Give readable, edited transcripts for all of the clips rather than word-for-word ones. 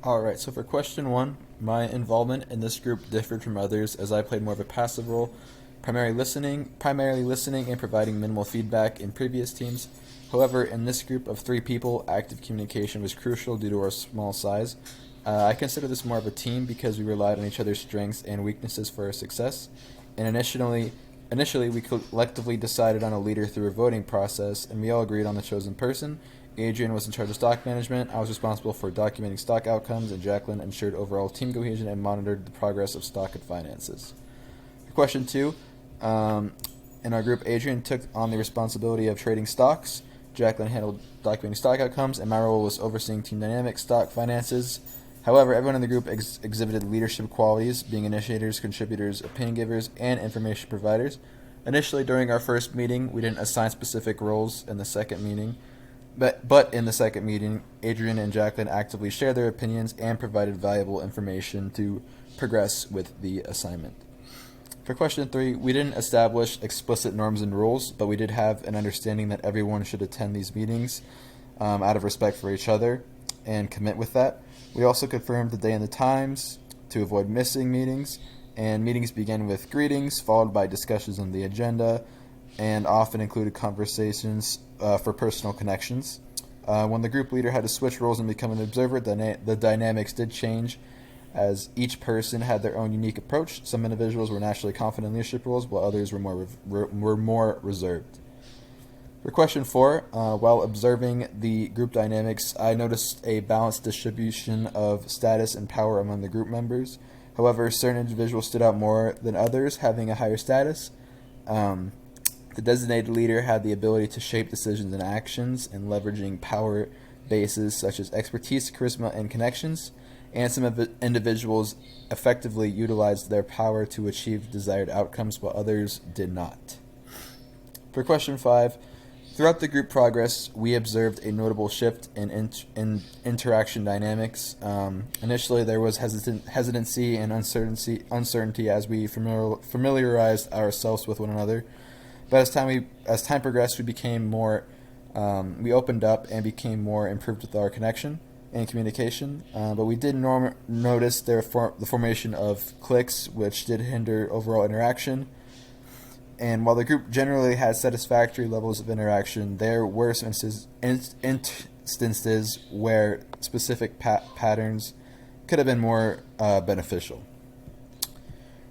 Alright, so for question one, my involvement in this group differed from others as I played more of a passive role, primarily listening and providing minimal feedback in previous teams. However, in this group of three people, active communication was crucial due to our small size. I consider this more of a team because we relied on each other's strengths and weaknesses for our success. And initially, we collectively decided on a leader through a voting process, and we all agreed on the chosen person. Adrian was in charge of stock management, I was responsible for documenting stock outcomes, and Jacqueline ensured overall team cohesion and monitored the progress of stock and finances. For question two, in our group, Adrian took on the responsibility of trading stocks, Jacqueline handled documenting stock outcomes, and my role was overseeing team dynamics, stock, finances. However, everyone in the group exhibited leadership qualities, being initiators, contributors, opinion givers, and information providers. Initially, during our first meeting, we didn't assign specific roles in the second meeting. But in the second meeting, Adrian and Jacqueline actively shared their opinions and provided valuable information to progress with the assignment. For question three, we didn't establish explicit norms and rules, but we did have an understanding that everyone should attend these meetings out of respect for each other and commit with that. We also confirmed the day and the times to avoid missing meetings, and meetings began with greetings, followed by discussions on the agenda, and often included conversations for personal connections. When the group leader had to switch roles and become an observer, the dynamics did change as each person had their own unique approach. Some individuals were naturally confident in leadership roles, while others were more reserved. For question four, while observing the group dynamics, I noticed a balanced distribution of status and power among the group members. However, certain individuals stood out more than others, having a higher status. The designated leader had the ability to shape decisions and actions and leveraging power bases such as expertise, charisma, and connections, and some individuals effectively utilized their power to achieve desired outcomes while others did not. For question five, throughout the group progress, we observed a notable shift in interaction dynamics. Initially, there was hesitancy and uncertainty as we familiarized ourselves with one another. But as time progressed, we opened up and became more improved with our connection and communication. But we did notice the formation of cliques, which did hinder overall interaction. And while the group generally had satisfactory levels of interaction, there were some instances where specific patterns could have been more beneficial.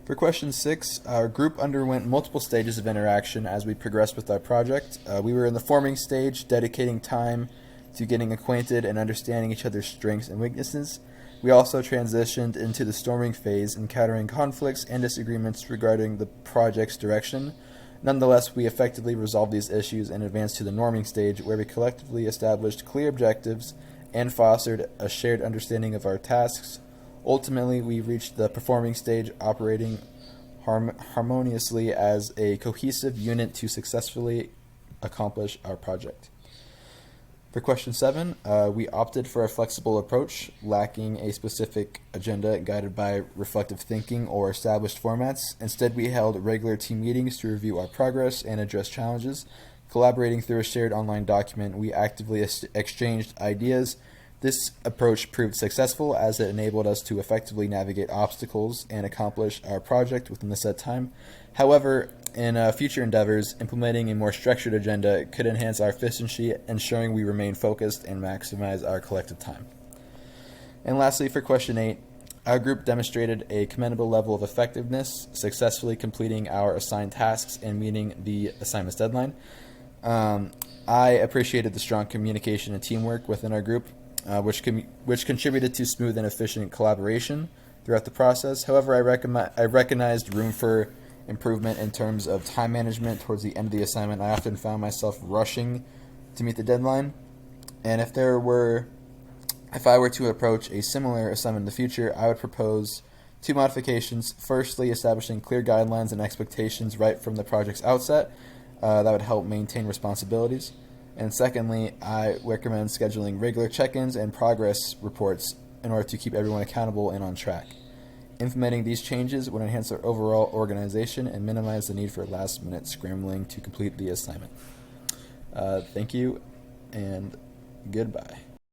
For question six, our group underwent multiple stages of interaction as we progressed with our project. We were in the forming stage, dedicating time to getting acquainted and understanding each other's strengths and weaknesses. We also transitioned into the storming phase, encountering conflicts and disagreements regarding the project's direction. Nonetheless, we effectively resolved these issues and advanced to the norming stage, where we collectively established clear objectives and fostered a shared understanding of our tasks. Ultimately, we reached the performing stage, operating harmoniously as a cohesive unit to successfully accomplish our project. For question seven, we opted for a flexible approach, lacking a specific agenda guided by reflective thinking or established formats. Instead, we held regular team meetings to review our progress and address challenges. Collaborating through a shared online document, we actively exchanged ideas. This approach proved successful as it enabled us to effectively navigate obstacles and accomplish our project within the set time. However, in future endeavors, implementing a more structured agenda could enhance our efficiency, ensuring we remain focused and maximize our collective time. And lastly, for question eight, our group demonstrated a commendable level of effectiveness, successfully completing our assigned tasks and meeting the assignment's deadline. I appreciated the strong communication and teamwork within our group, which contributed to smooth and efficient collaboration throughout the process. However, I recognized room for improvement in terms of time management. Towards the end of the assignment, I often found myself rushing to meet the deadline. And if I were to approach a similar assignment in the future, I would propose two modifications. Firstly, establishing clear guidelines and expectations right from the project's outset. That would help maintain responsibilities. And secondly, I recommend scheduling regular check-ins and progress reports in order to keep everyone accountable and on track. Implementing these changes would enhance our overall organization and minimize the need for last-minute scrambling to complete the assignment. Thank you, and goodbye.